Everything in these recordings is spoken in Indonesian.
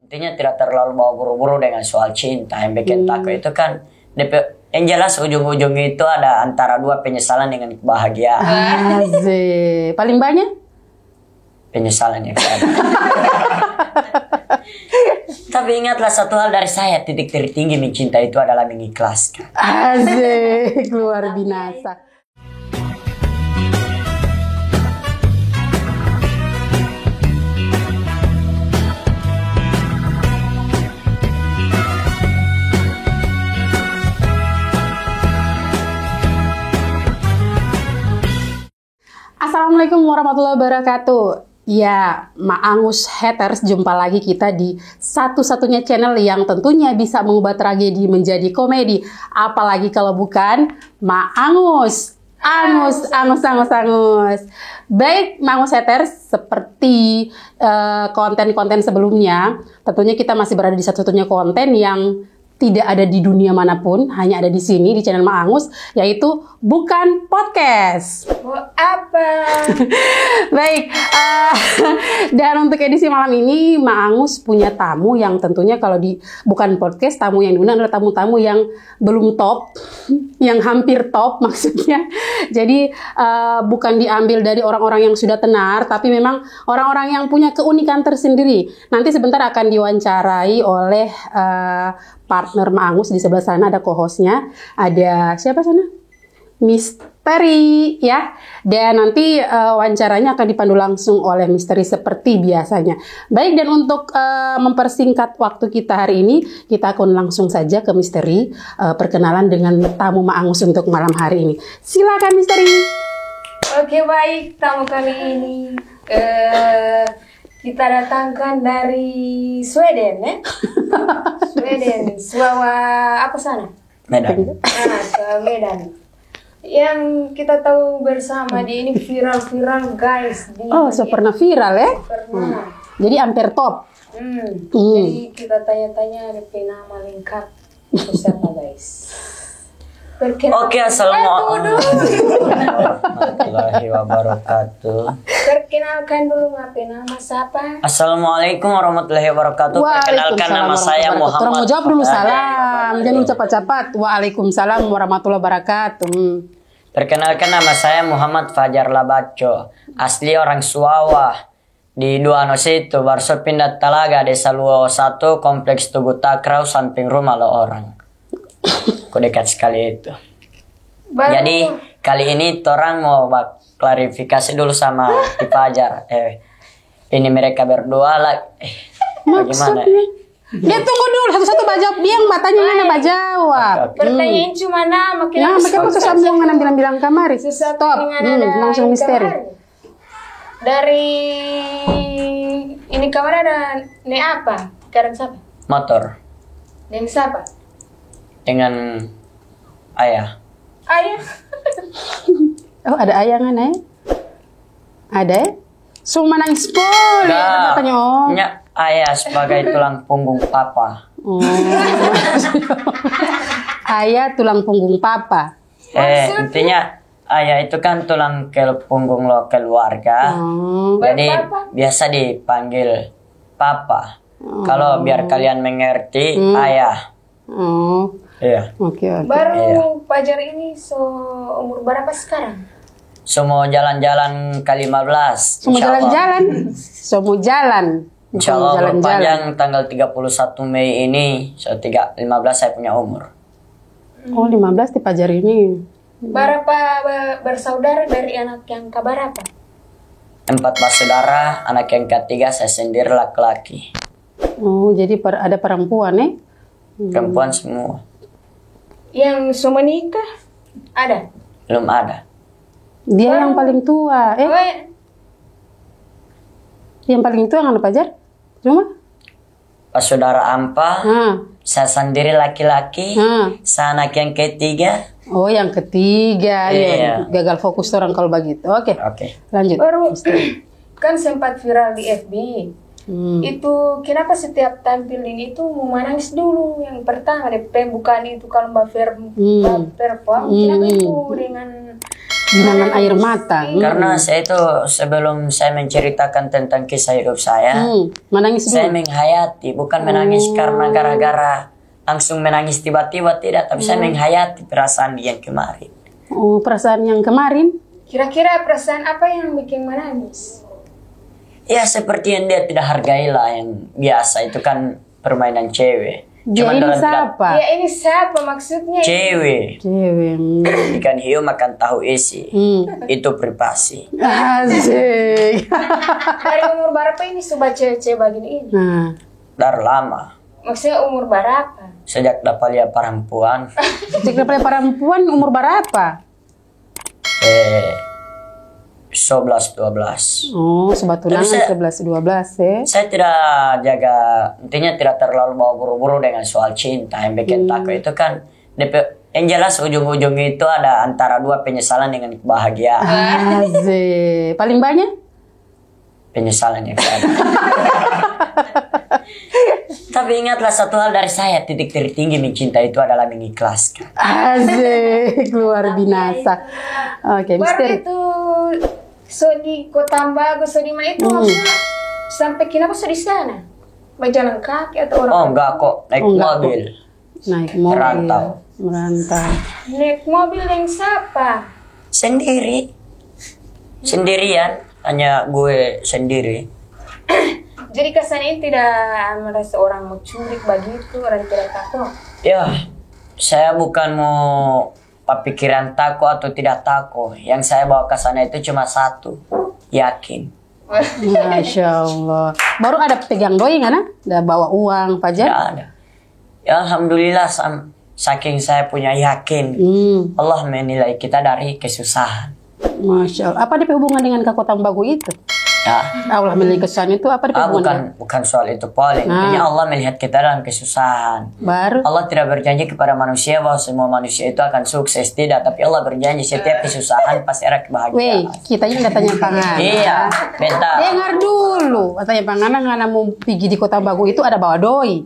Intinya tidak terlalu bawa buru-buru dengan soal cinta. Yang bikin takut itu kan yang jelas ujung-ujungnya itu ada antara dua penyesalan dengan kebahagiaan. Asik. Paling banyak? Penyesalan yang ada. Tapi ingatlah satu hal dari saya, titik tertinggi mencinta itu adalah mengikhlaskan. Asik, luar binasa. Assalamualaikum warahmatullahi wabarakatuh. Ya, Maangus Haters, jumpa lagi kita di satu-satunya channel yang tentunya bisa mengubah tragedi menjadi komedi. Apalagi kalau bukan Maangus. Angus. Baik, Maangus Haters, seperti konten-konten sebelumnya, tentunya kita masih berada di satu-satunya konten yang tidak ada di dunia manapun, hanya ada di sini di channel Maangus, yaitu Bukan Podcast. Apa? Baik, dan untuk edisi malam ini Maangus punya tamu yang tentunya kalau di Bukan Podcast, tamu yang diundang adalah tamu-tamu yang belum top, yang hampir top maksudnya. Jadi bukan diambil dari orang-orang yang sudah tenar, tapi memang orang-orang yang punya keunikan tersendiri. Nanti sebentar akan diwawancarai oleh partner Maangus. Di sebelah sana ada co-hostnya, ada siapa sana? Misteri, ya. Dan nanti wawancaranya akan dipandu langsung oleh Misteri seperti biasanya. Baik, dan untuk mempersingkat waktu kita hari ini, kita akan langsung saja ke Misteri, perkenalan dengan tamu Maangus untuk malam hari ini. Silakan Misteri. Oke, baik, tamu kali ini kita datangkan dari Sweden, ya? Sweden, Suawa apa sana? Medan. Suawa Medan. Yang kita tahu bersama dia ini viral guys. So pernah viral ya? Pernah. Jadi hampir top. Jadi kita tanya-tanya DP nama lengkap itu siapa guys? Oke, assalamualaikum warahmatullahi wabarakatuh. Perkenalkan dulu nama siapa? Assalamualaikum warahmatullahi wabarakatuh. Perkenalkan nama saya Muhammad. Orang mau jawab dulu salam, jangan cepat-cepat. Waalaikumsalam warahmatullahi wabarakatuh. Perkenalkan nama saya Muhammad Fajar Labaco. Asli orang Suawa. Di Duano situ, baru pindah Talaga, Desa Luo 1, Kompleks Tugu Takrau, samping rumah lo orang. Kok dekat sekali itu. Jadi kali ini orang mau klarifikasi dulu sama Ti Fajar. Ini mereka berdua lah. Bagaimana? Dia tunggu dulu satu-satu jawab, dia yang matanya mana jawab. Pertanyaan cuma nama. Ya, mereka mau sambungan bilang kamari. Stop. Langsung Misteri. Dari ini kamar ada ini apa? Sekarang siapa? Motor. Dan siapa? Dengan ayah. Ayah. Oh, ada ayah kan, ya? Ada ya? Cuma nangis pun. Katanya, oh. Ayah sebagai tulang punggung papa. Oh. Ayah tulang punggung papa. Intinya ayah itu kan tulang punggung lo keluarga. Jadi biasa dipanggil papa. Kalau biar kalian mengerti, ayah. Iya. Oke. Baru Fajar ini umur berapa sekarang? Semua jalan-jalan ke 15. Semua jalan. Insya Allah panjang tanggal 31 Mei ini. 15 saya punya umur. Oh, 15 di Fajar ini. Berapa bersaudara dari anak yang keberapa? 4 bersaudara, anak yang ketiga saya sendiri laki-laki. Oh, jadi ada perempuan ya? Perempuan semua. Yang semua nikah? Ada? Belum ada. Dia yang paling tua. Yang paling tua yang Fajar? Cuma? Pas saudara Ampa, saya sendiri laki-laki, saya anak yang ketiga. Oh, yang ketiga. Iya. Ya, gagal fokus orang kalau begitu. Oke. Lanjut. Baru kan sempat viral di FB. Itu kenapa setiap tampilin itu mau menangis dulu yang pertama deh pembukaan itu kalau Mbak perform kenapa itu dengan Genangan air mata. Karena saya itu sebelum saya menceritakan tentang kisah hidup saya, Menangis saya dulu. menghayati, bukan menangis karena gara-gara langsung menangis tiba-tiba, tidak, tapi saya menghayati perasaan yang kemarin. Oh, perasaan yang kemarin? Kira-kira perasaan apa yang bikin menangis? Ya seperti yang dia tidak hargai lah, yang biasa itu kan permainan cewek. Dia ini siapa? Ya ini siapa maksudnya? Cewek. Cewek. Ikan hiu makan tahu isi. Itu privasi. Asik. Dari umur berapa ini sudah cewek-cewek begini ini? Nah, Dari lama. Maksudnya umur berapa? Sejak dapat lihat perempuan. jika perempuan umur berapa? 11-12. Oh, sebatulan Tapi saya- 11-12 ya. Saya tidak jaga, intinya tidak terlalu bawa buru-buru dengan soal cinta. Yang bikin takut itu kan, yang jelas ujung-ujung itu ada antara dua penyesalan dengan kebahagiaan. Asik. Paling banyak? Penyesalan yang saya ada. Tapi ingatlah satu hal dari saya, titik tertinggi mencinta itu adalah mengikhlaskan. Asik, luar binasa. Oke, Baru misteri. itu so di Kota Bagus, so di mana itu maksudnya sampai kenapa so di sana? Berjalan kaki atau orang? Oh enggak kok, naik Oh, enggak mobil. Naik mobil. Merantau. Merantau. Naik mobil yang siapa? Sendiri. Sendirian, hanya gue sendiri. Jadi kesannya tidak merasa orang mau curik begitu, orang tidak takut. Ya, saya bukan mau pikiran takut atau tidak takut. Yang saya bawa ke sana itu cuma satu, yakin. Masya Allah. Baru ada pegang doi nggak, nah? Udah bawa uang, Tidak Fajar? ada. Ya Alhamdulillah, saking saya punya yakin, Allah menilai kita dari kesusahan. Masya Allah. Apa ada hubungan dengan ke Kota Bagu itu? Ya, Allah milih kesan itu apa ada hubungan? bukan soal itu paling. Intinya Allah melihat kita dalam kesusahan. Baru. Allah tidak berjanji kepada manusia bahwa semua manusia itu akan sukses, tidak. Tapi Allah berjanji setiap kesusahan pasti ada Weh, kebahagiaan. kita ini nggak tanya pangan. Iya, bentar. Dengar dulu. Tanya pangan nggak mau pergi di Kota Bagu itu ada bawa doi.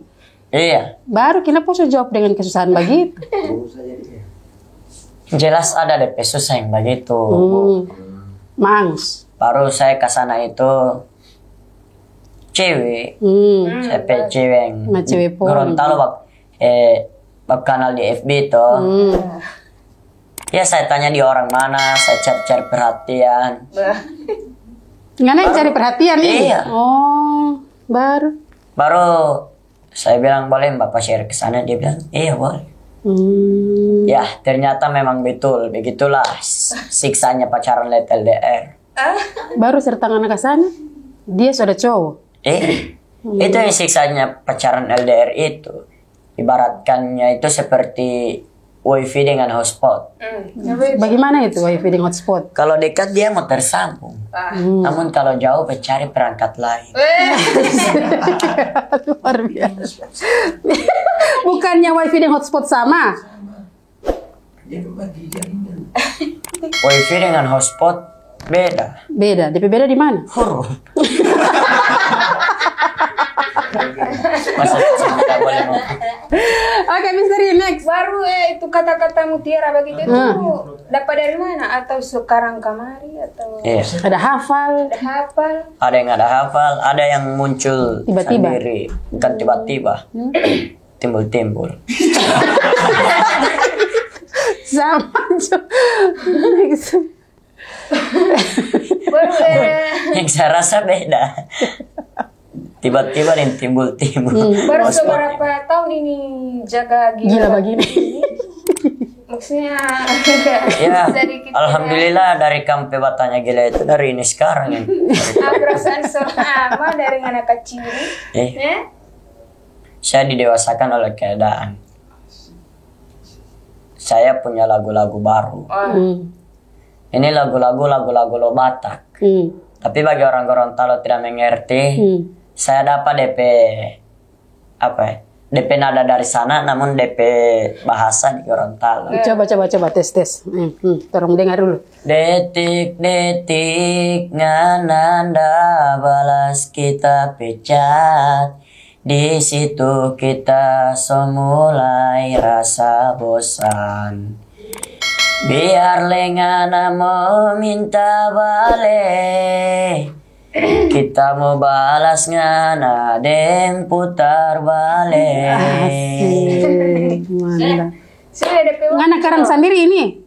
Iya, Baru kenapa saya jawab dengan kesusahan begitu? jelas ada DP susah yang begitu. Mangs. Baru saya ke sana itu cewek, saya pe cewek yang Nah, cewek pun. Gorontalo bak kanal di FB itu. Ya saya tanya di orang mana, saya cari perhatian. Nggak yang cari perhatian nih. Iya. Oh, baru. Baru saya bilang boleh Bapak share ke sana, dia bilang iya boleh. Ya ternyata memang betul, begitulah siksanya pacaran lewat LDR. Baru serta anak ke sana, dia sudah cowok. Itu yang siksanya pacaran LDR itu. Ibaratkannya itu seperti wifi dengan hotspot. Bagaimana itu wifi dengan hotspot? Kalau dekat dia mau tersambung. Namun kalau jauh cari perangkat lain. Luar biasa. Bukannya wifi dan hotspot sama? Wifi dengan hotspot beda. Beda. DP beda di mana? Huruf. Masa kita boleh ngomong? Oke, misteri next. Baru itu kata-kata mutiara begitu itu dapat dari mana? Atau sekarang kamari atau Iya. Ada hafal. ada hafal? Ada yang ada hafal, ada yang muncul Tiba-tiba. sendiri, bukan tiba-tiba. Timbul-timbul. Sama aja. Next. Baru Yang saya rasa beda. Tiba-tiba dan timbul-timbul. baru Hotspot. seberapa tahun ini jaga Gila begini. Maksudnya Ya, sedikit alhamdulillah dari kampe batanya gila itu dari ini sekarang ya. perasaan sama dari anak kecil. Ya? Saya didewasakan oleh keadaan. Saya punya lagu-lagu baru. Ini lagu-lagu lo Batak. Tapi bagi orang Gorontalo tidak mengerti, saya dapat DP apa ya? DP nada dari sana, namun DP bahasa di Gorontalo. Coba tes. Tolong dengar dulu. Detik-detik ngananda balas kita pecat. Di situ kita semulai rasa bosan. Biar lengana meminta balik, kita mau balas ngana deng putar balik. Asik, mantap. Sudah ada PW. Ngana karang sendiri ini?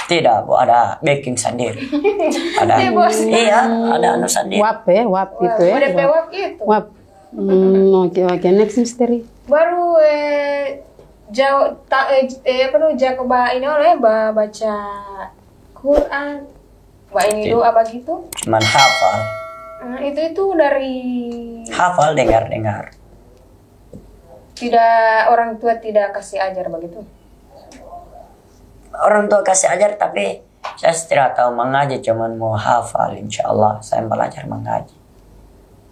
Tidak, Bu, ada backing sendiri. Ada. Iya, ada anu sendiri. Wap itu ya. Ada PW gitu. Wap. Oke, next misteri. Baru Jakoba ini oleh baca Quran. Ini doa begitu. Cuman hafal. Itu dari Hafal dengar. tidak, orang tua tidak kasih ajar begitu. Orang tua kasih ajar tapi saya tidak tahu mengaji, cuman mau hafal. Insya Allah saya belajar mengaji.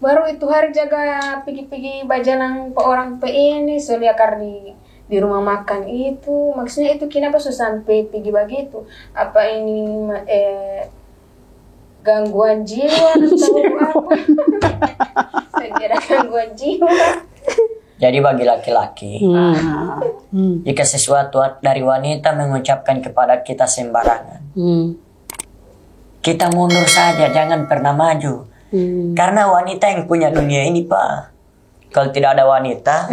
Baru itu hari jaga pergi-pergi bajalan pe orang pe ini soliakar di rumah makan itu. Maksudnya itu kenapa sampai pergi begitu? Apa ini gangguan jiwa atau apa? Saya kira gangguan jiwa. Jadi bagi laki-laki, jika sesuatu dari wanita mengucapkan kepada kita sembarangan, kita mundur saja, jangan pernah maju. Karena wanita yang punya dunia ini, Pak. Kalau tidak ada wanita,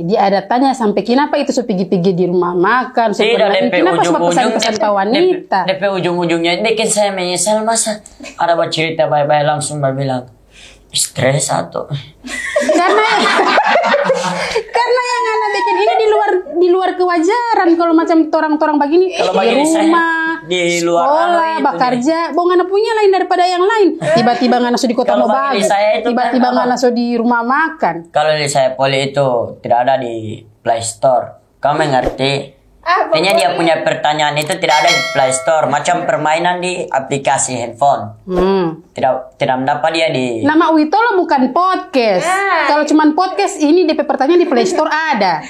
dia ada tanya sampai kenapa itu pergi-pergi di rumah makan, tidak DP kenapa ujung-ujung pesan-pesan ke wanita? DP ujung-ujungnya bikin saya menyesal, masa ada bercerita baik-baik langsung bilang stres atau karena yang anak bikin ini di luar kewajaran. Kalau macam orang begini kalau di bagi rumah, saya, di luar sekolah, bekerja, ngana punya lain daripada yang lain. Tiba-tiba ngana so di kota Kalau mau bagi saya itu tiba-tiba kan ngana so di rumah makan. Kalau di saya poli itu tidak ada di Play Store. Kamu mengerti? Artinya dia punya pertanyaan itu tidak ada di Play Store, macam permainan di aplikasi handphone. Tidak mendapat dia di. Nama Witolo bukan podcast. Kalau cuman podcast ini DP pertanyaan di Play Store ada.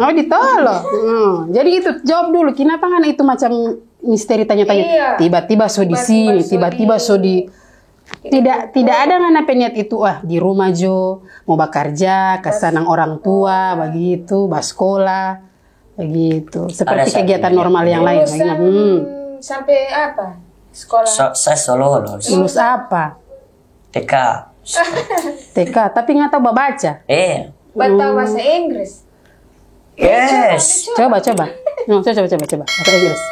Ditolong. Jadi itu jawab dulu. Kenapa kan itu macam misteri tanya-tanya? Iya. Tiba-tiba so di sini, tiba-tiba so di. Tidak ada ngana niat itu di rumah Jo mau bekerja kesanang orang tua begitu, sekolah. Begitu, seperti kegiatan normal yang lain. Sampai apa? Sekolah? Saya lulus. Lulus apa? TK. Tapi nggak tahu baca. Tahu bahasa Inggris? Yes. Coba. Coba bahasa Inggris.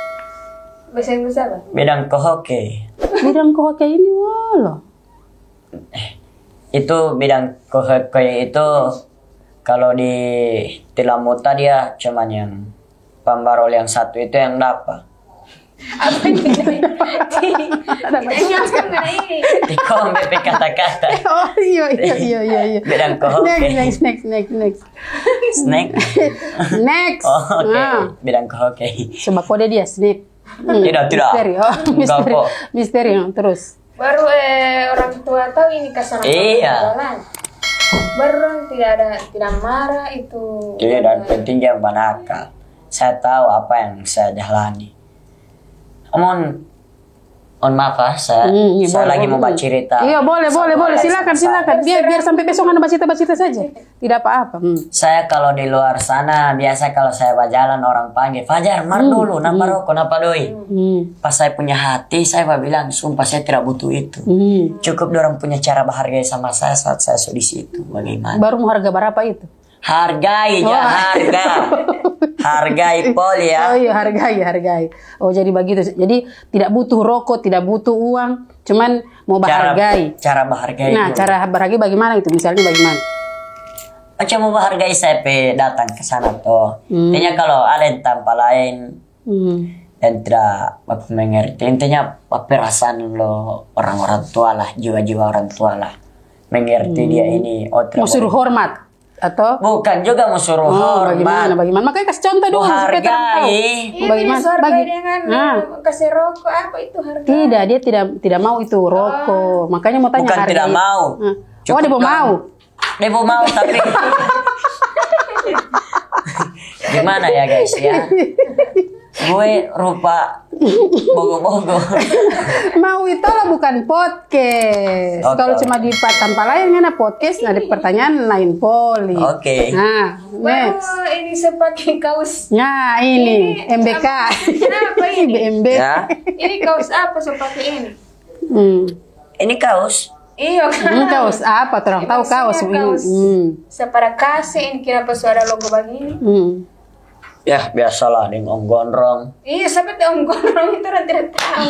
Bahasa Inggris apa? Bidang hoki. Bidang hoki ini walo. Itu bidang hoki itu. Kalau di Tilamuta dia cuman yang pembarol yang satu itu yang dapat. Apa ini? Di kombe kata-kata. Oh iya. Bidang hoki. Next. Next. Oh, oke. Bidang hoki. Coba kode dia snack. Tidak. Misteri. Terus. Baru orang tua tahu ini kesan jalan. Baru tidak marah itu. Dan penting dia banakal. Saya tahu apa yang saya jalani. Mohon maaf saya lagi mau baca cerita. Iya boleh. Silakan. Biar sampai besok anda baca-baca saja. Tidak apa-apa. Saya kalau di luar sana biasa kalau saya berjalan orang panggil Fajar, mar dulu, napa rokok, napa doi. Pas saya punya hati saya bilang sumpah saya tidak butuh itu. Cukup orang punya cara berhargai sama saya saat saya di situ. Bagaimana? Baru mau harga berapa itu? Hargai. Hargai pol ya. Oh iya hargai. Oh jadi begitu. Jadi tidak butuh rokok, tidak butuh uang, cuman mau berhargai. Cara berhargai. Nah, cara berhargai bagaimana itu? Misalnya bagaimana? Macam mau berhargai saya datang ke sana tuh. Intinya kalau ada yang tanpa lain dan tidak mengerti, intinya perasaan lo orang-orang tua lah, jiwa-jiwa orang tua lah mengerti dia ini. Mau suruh hormat. Atau bukan juga mau suruh hormat. Bagaimana? Makanya kasih contoh dulu supaya terang tahu. Bagaimana? Dengan kasih rokok apa itu harga? Tidak, dia tidak mau itu rokok. Makanya mau tanya bukan harga. Tidak mau. Dia mau. Dia mau tapi gimana ya guys ya? Gue rupa Bogo-bogo. Mau itu lah bukan podcast. Oke, Kalau oke. cuma di tanpa lain kan podcast ada pertanyaan lain poli. Oke. Nah, Baru next. ini sepakai kaos. Nah, ini MBK. Kenapa ini? BMB. Ya. Ini kaos apa sepakai ini? Hmm. Ini kaos. Iya kan? Kaos apa? Terang tahu kaos ini. Kaos. Separa kasih ini kenapa suara logo begini? Ya biasalah ding Om Gondrong. Iya, sampai Om Gondrong itu orang tidak tahu.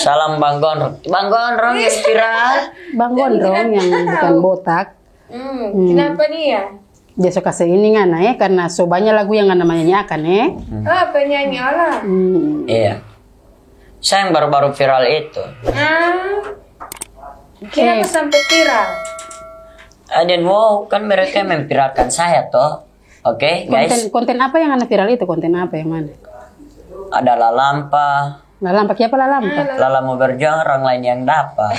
Salam Bang Gondrong. Bang Gondrong yang viral. Bang Gondrong yang bukan botak. Kenapa dia? Dia suka ini ngana ya karena so banyak lagu yang ngana nyanyiakan ya. Ah, penyanyi Allah. Iya. Saya yang baru-baru viral itu. Kenapa sampai viral? Dan wow, kan mereka yang memviralkan saya toh. Oke, guys. Konten apa yang ngana viral itu? Konten apa yang mana? Ada Lalampa. Lalampa, apa Lalampa? Lala mau berjuang, orang lain yang dapat.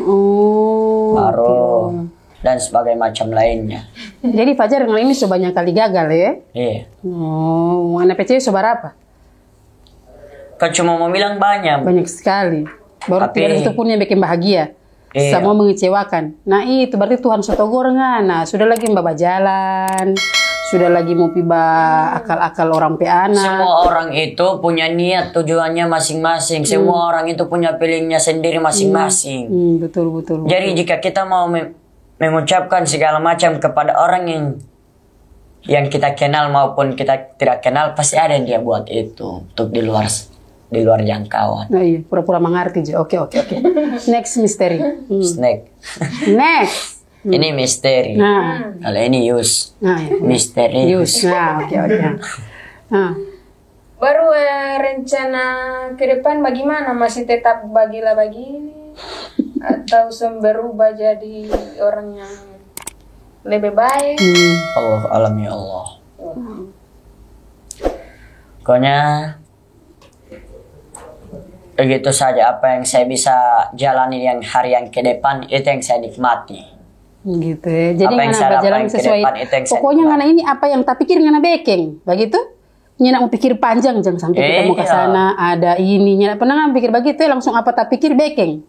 Oh. Baru. Dan sebagai macam lainnya. Jadi Fajar dengan ini so banyak kali gagal ya? Iya. Oh, anak PC so berapa? Kan cuma mau bilang banyak. Banyak sekali. Baru Tapi- tidak satu pun yang bikin bahagia. Iya. Semua mengecewakan. Nah itu berarti Tuhan sotogor ngana. Sudah lagi mbak jalan. Sudah lagi mau piba akal-akal orang pe anak. Semua orang itu punya niat tujuannya masing-masing. Semua orang itu punya pilihannya sendiri masing-masing. Betul, betul. Jadi jika kita mau mengucapkan segala macam kepada orang yang kita kenal maupun kita tidak kenal, pasti ada yang dia buat itu untuk di luar jangkauan. Nah iya, pura-pura mengerti aja. Oke. Next misteri. Snake. Next. Ini misteri. Nah, Kalau ini use. nah ya. Misterius. Nah, oke. Nah, Baru rencana ke depan bagaimana? Masih tetap bagilah begini? Atau berubah jadi orang yang lebih baik? Allah alam ya Allah. Pokoknya begitu saja apa yang saya bisa jalani yang hari yang ke depan itu yang saya nikmati. gitu ya. Jadi Apa yang ngana saya berjalan lakukan ke sesuai. depan itu yang saya Pokoknya nikmati. ngana ini apa yang tak pikir ngana bekeng, begitu? Nyana mau pikir panjang jangan sampai kita mau ke Iya. sana ada ini. Nyana pernah nggak pikir begitu ya langsung apa tak pikir bekeng.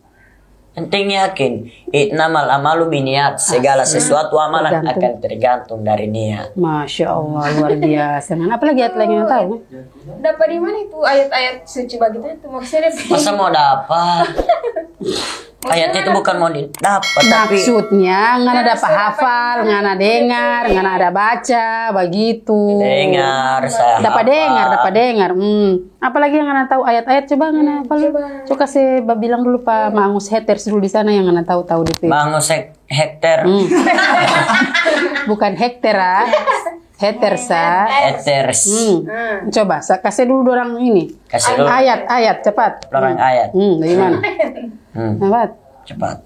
Penting yakin, innamal amalu biniat, segala sesuatu amalan Tergantung. akan tergantung dari niat. Masya Allah luar biasa. Ngana apalagi ayat lagi yang tahu? Dapat di mana itu ayat-ayat suci begitu itu? Maksudnya Masa mau dapat? Ayat itu bukan mau didapat, tapi Maksudnya ngana dapat hafal, ngana dengar, ngana ada baca, begitu. dengar saya. Dapat dengar. Apalagi yang ngana tahu ayat-ayat coba ngana apa lu? Coba kasih bilang dulu Pak Mangus haters dulu di sana yang ngana tahu DP. Bangun hektar, Bukan hektar ah. Haters ah. haters. Coba kasih dulu orang ini. Kasih dulu Ayat cepat. orang ayat. Dari mana? Dapat. Cepat.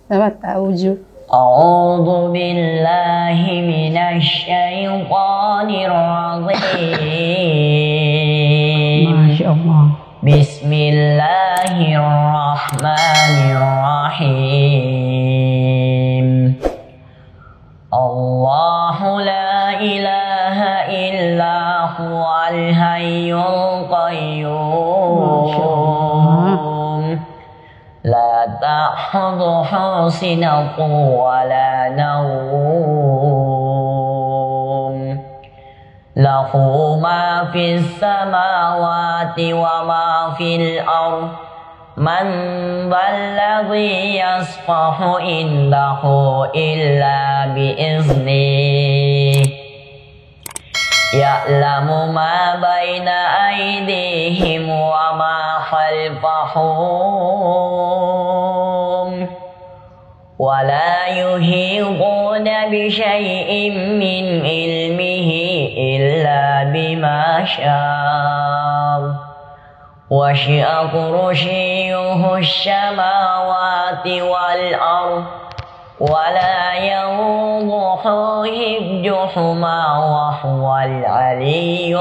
Dapat auju. A'udzu billahi minasyaitonir rajim. Masya Allah. Bismillahirrahmanirrahim. Allahu la ilaha illa huwal hayyul qayyum. La ta'khudhuhu sinatun wa la nawm. Lahu ma fis samawati wa ma fil ardh. Man dhalladhi yasfahu indahu illa bi'izni. Ya'lamu ma baina aydihim wa ma khalfahum. Wa la yuhiduna bi syai'in min ilmihi illa bima syaa. وَشِئَ كُرْسِيُّهُ السَّمَاوَاتِ وَالْأَرْضَ وَلَا يَئُودُهُ حِفْظُهُمَا وَهُوَ الْعَلِيُّ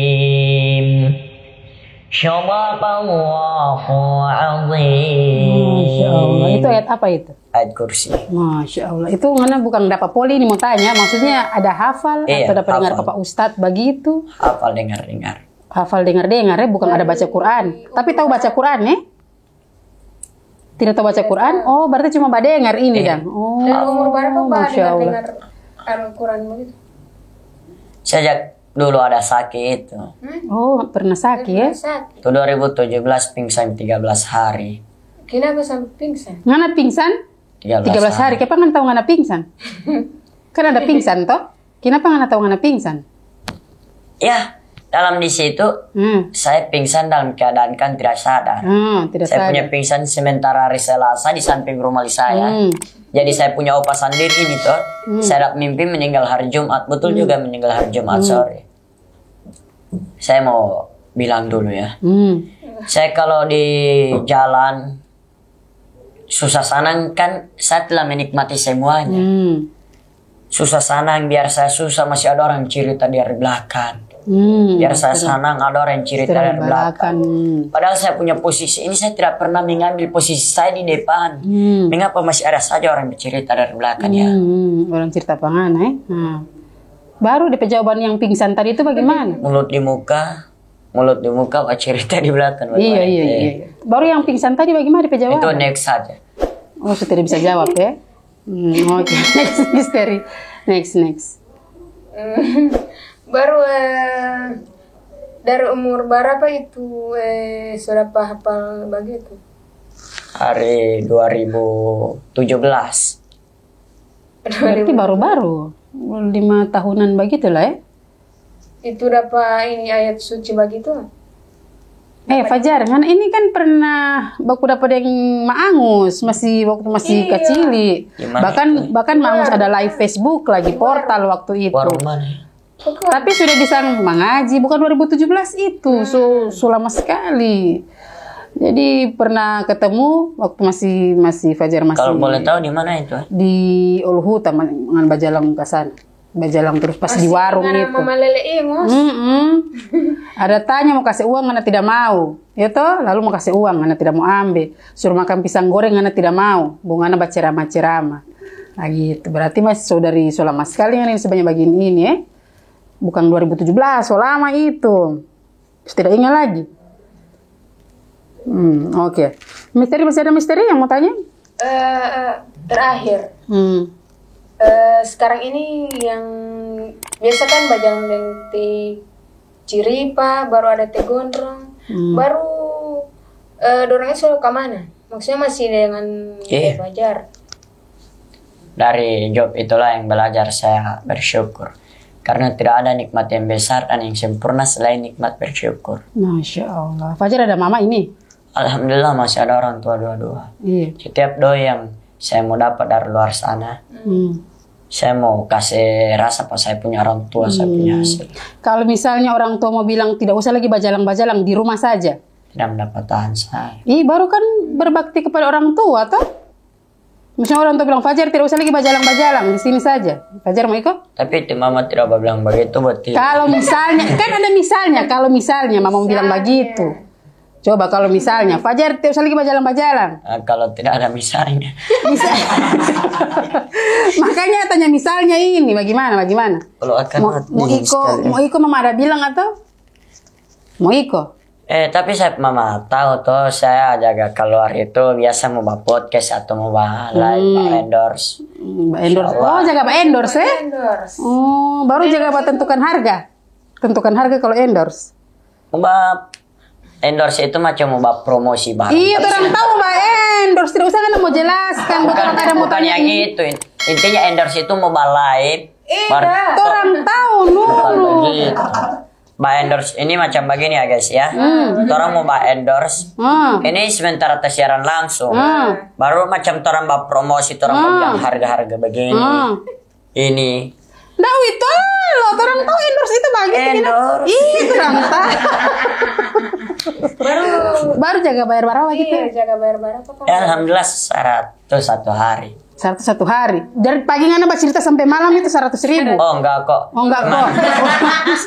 الْعَظِيمُ. Sadaqallahu Masya Allah. azim. Itu ayat apa itu? Ayat kursi. Masya Allah. Itu mana bukan dapat poli ini mau tanya. Maksudnya ada hafal Iya, atau dapat dengar hafal. Bapak Ustadz begitu? Hafal dengar-dengar. Hafal dengar-dengar ya, bukan ada baca Quran. Tapi tahu baca Quran ya? Tidak tahu baca Quran? Oh, berarti cuma dengar ini Iya. dan. Oh, Dan umur berapa Pak Masya Allah. dengar Al-Quran begitu? Sejak dulu ada sakit itu. Oh, pernah sakit ya? Sakit. Itu 2017 pingsan 13 hari. Kenapa sampai pingsan? Ngana pingsan? 13 13 hari. Kenapa ngana tahu ngana pingsan? Kan ada pingsan toh? Kenapa ngana tahu ngana pingsan? Ya, dalam di situ saya pingsan dalam keadaan kan tidak sadar. Tidak Saya sadar. punya pingsan sementara hari Selasa di samping rumah saya. Jadi saya punya opa sendiri ini toh. Saya dapat mimpi meninggal hari Jumat. Betul juga meninggal hari Jumat sore. Saya mau bilang dulu ya. Saya kalau di jalan susah senang kan saya telah menikmati semuanya. Susah senang biar saya susah masih ada orang cerita dari belakang. Biar saya senang ada orang cerita dari belakang. Padahal saya punya posisi ini saya tidak pernah mengambil posisi saya di depan. Mengapa masih ada saja orang bercerita dari belakang ya? Orang cerita pangana ya. Baru DP jawaban yang pingsan tadi itu bagaimana? Mulut di muka Pak cerita di belakang. Iya. Baru yang pingsan tadi bagaimana DP jawaban? Itu next saja. Oh, sudah tidak bisa jawab ya? Oke. Next misteri. Next. Baru dari umur berapa itu sudah hafal begitu? Hari 2017. Berarti baru-baru. 5 tahunan begitulah ya? Itu dapat ini ayat suci begitu? Fajar, kan ini kan pernah baku dapat yang Maangus waktu masih Iya. kecili. Gimana Bahkan Maangus ada live Facebook lagi portal waktu itu. Warung mana ya? Tapi sudah bisa mengaji, bukan 2017 itu, so lama sekali. Jadi pernah ketemu waktu masih Fajar masih Kalau boleh tahu di mana itu? di Uluhuta dengan Bajalang ke sana. Bajalang terus pas di warung itu. Mama lele ingos. Ada tanya mau kasih uang, Ana tidak mau. Ya toh, lalu mau kasih uang, Ana tidak mau ambil. Suruh makan pisang goreng, Ana tidak mau. Bung Ana berceramah-ceramah. Nah gitu. Berarti masih saudari so lama sekali yang ini sebanyak begini ini ya. Bukan 2017, so lama itu. Tidak ingat lagi. Oke. Misteri, masih ada misteri yang mau tanya? Terakhir. Sekarang ini yang biasa kan Bajang dan Teh Ciripa, baru ada Teh Gondrong, baru dorongnya selalu ke mana? Maksudnya masih dengan Teh Fajar. Dari job itulah yang belajar saya bersyukur. Karena tidak ada nikmat yang besar dan yang sempurna selain nikmat bersyukur. Masya Allah. Fajar ada mama ini? Alhamdulillah masih ada orang tua dua-dua. Iya. Setiap doi yang saya mau dapat dari luar sana, saya mau kasih rasa pas saya punya orang tua, saya punya hasil. Kalau misalnya orang tua mau bilang tidak usah lagi bajalang-bajalang di rumah saja. Tidak mendapat tahan saya. Baru kan berbakti kepada orang tua toh? Misalnya orang tua bilang Fajar tidak usah lagi bajalang-bajalang di sini saja. Fajar mau ikut? Tapi itu mama tidak bilang begitu berarti. Kalau misalnya, kan ada misalnya. Kalau misalnya mama mau bilang begitu. Coba kalau misalnya Fajar tidak usah lagi bajalang-bajalang. Nah, kalau tidak ada misalnya. Makanya tanya misalnya ini bagaimana? Kalau akan Mau ikut mama ada bilang atau? Mau ikut? Tapi saya mama tahu tuh saya jaga keluar itu biasa mau bawa podcast atau mau bawa live, bawa endorse. Endorse. Oh, jaga Pak endorse ya? Endorse. Oh, baru jaga Pak tentukan harga. Tentukan harga kalau endorse. Mau bawa endorse itu macam mau bawa promosi barang. Iya, orang tahu Pak endorse. Tidak usah kan mau jelaskan. Bukan yang itu. Intinya endorse itu mau bawa live. Orang tahu Bukan Nur. begitu. Bawa endorse ini macam begini ya guys ya. Orang mau bawa endorse. Ini sementara tes siaran langsung. Baru macam orang bawa promosi, orang mau bilang harga-harga begini. Ini. Tahu itu loh, orang tahu endorse itu bagus. Endorse. Itu orang tahu. Baru jaga bayar berapa gitu? Iya, jaga bayar berapa kan? Ya, alhamdulillah 101 hari. 101 hari. Dari pagi ngana cerita sampai malam itu 100.000. Oh enggak kok. Oh enggak kok.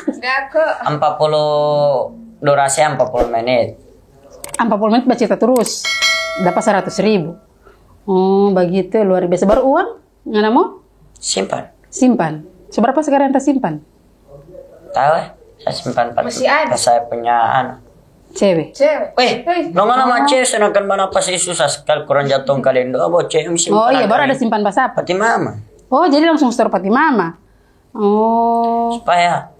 Enggak kok. 45 durasi 40 menit. 40 menit bercerita terus. Dapat 100.000. Oh, begitu. Luar biasa. Baru uang? Nggak mau? Simpan. Seberapa sekarang Anda simpan? Tahu saya simpan 40. Masih ada. Saya punya Cewek. Nongan nama cewek sedangkan mana pasti susah sekali kurang jatuh kalian doa bawa cewek simpan. Oh iya, baru ada simpan pas apa? Pati mama. Oh, jadi langsung store pati mama. Oh. Supaya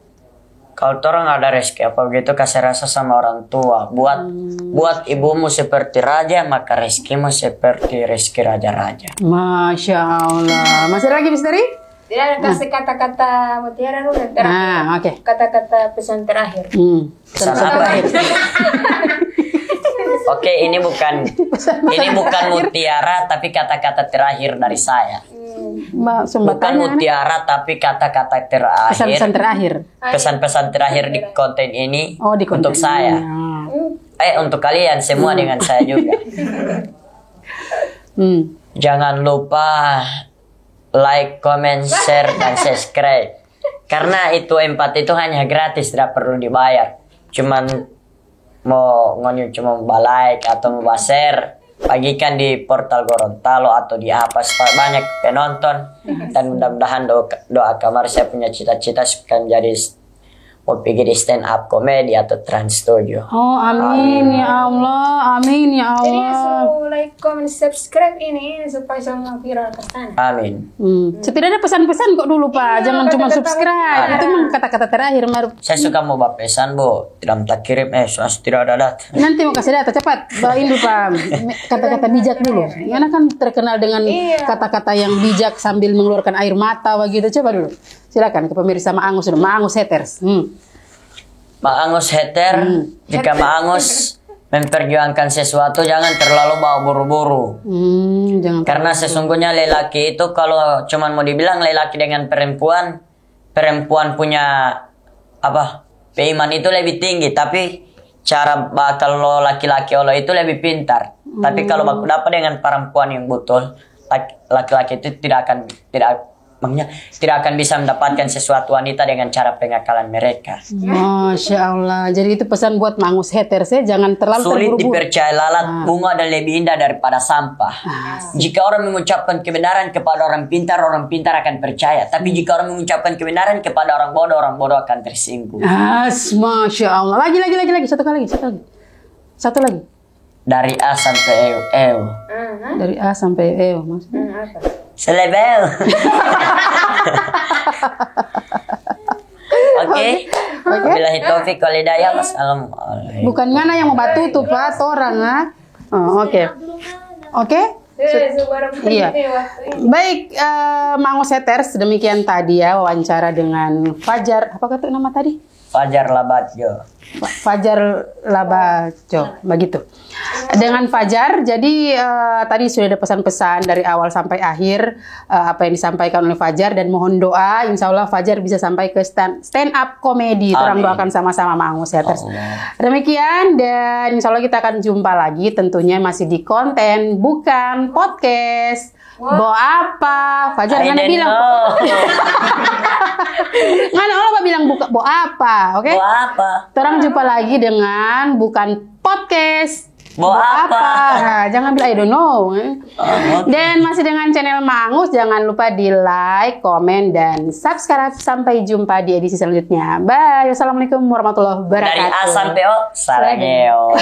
kalau orang ada rezeki apa begitu kasih rasa sama orang tua. Buat ibumu seperti raja, maka rezekimu seperti rezeki raja-raja. Masya Allah. Masih lagi misteri? Tidak ada kasih kata-kata mutiara dulu terakhir. Ah, oke. Kata-kata pesan terakhir. Pesan apa? Oke, ini bukan mutiara tapi kata-kata terakhir dari saya. Bukan mutiara tapi kata-kata terakhir. Pesan-pesan terakhir. Pesan-pesan terakhir di konten ini di konten untuk saya. Untuk kalian semua dengan saya juga. Jangan lupa like, comment, share, dan subscribe. Karena itu 4 itu hanya gratis, tidak perlu dibayar. Cuman mau cuma like atau mau share, bagikan di portal Gorontalo atau di apa supaya banyak penonton. Dan mudah-mudahan doa kamar saya punya cita-cita supaya menjadi mau pergi di stand up komedi atau Trans Studio. Oh, amin ya Allah, amin ya Jadi Allah. suruh like, comment, subscribe ini supaya semua viral ke sana. Amin. Setidaknya pesan-pesan kok dulu Pak, Iya, jangan cuma kata-kata subscribe. terakhir. Itu mah kata-kata terakhir Mar. Saya suka mau bawa pesan, Bu. Tidak minta kirim, soalnya tidak ada data. Nanti mau kasih data cepat, bawain dulu Pak. Kata-kata bijak dulu. Karena kan terkenal dengan kata-kata yang bijak sambil mengeluarkan air mata begitu. Coba dulu. Silakan ke pemirsa Maangus dulu. Maangus haters. Maangus hater, jika Maangus memperjuangkan sesuatu jangan terlalu bawa buru-buru. Jangan. Karena sesungguhnya lelaki itu kalau cuman mau dibilang lelaki dengan perempuan punya keiman itu lebih tinggi, tapi cara kalau laki-laki Allah itu lebih pintar. Tapi kalau aku dapat dengan perempuan yang betul, laki-laki itu tidak akan bisa mendapatkan sesuatu wanita dengan cara pengakalan mereka. Masya Allah. Jadi itu pesan buat Maangus haters ya, jangan terlalu Sulit terburu-buru. dipercaya lalat, bunga dan lebih indah daripada sampah. Jika orang mengucapkan kebenaran kepada orang pintar akan percaya. Tapi jika orang mengucapkan kebenaran kepada orang bodoh akan tersinggung. Masya Allah. Lagi. Satu lagi. Dari A sampai EU. Dari A sampai E maksudnya. Selebel. Oke. Billahi taufik wal hidayah. Wassalamualaikum. Bukan ngana yang mau batu tuh Pak, orang Oke. Iya. Baik, Maangus haters, demikian tadi ya wawancara dengan Fajar. Apa kata nama tadi? Fajar Labajo. Fajar Labajo, begitu. Dengan Fajar, jadi tadi sudah ada pesan-pesan dari awal sampai akhir apa yang disampaikan oleh Fajar, dan mohon doa, insya Allah Fajar bisa sampai ke stand up komedi. Orang doakan sama-sama Maangus haters. Demikian, dan insya Allah kita akan jumpa lagi, tentunya masih di konten bukan podcast. Bawa apa? Fajar ngana bilang. Ngana Allah bilang bawa apa, oke? Bawa apa? Terang jumpa lagi dengan bukan podcast. Bawa apa? Nah, jangan bilang I don't know. Dan masih dengan channel Maangus, jangan lupa di like, komen, dan subscribe. Sampai jumpa di edisi selanjutnya. Bye. Wassalamualaikum warahmatullahi wabarakatuh. Dari A sampai O, Sarageo.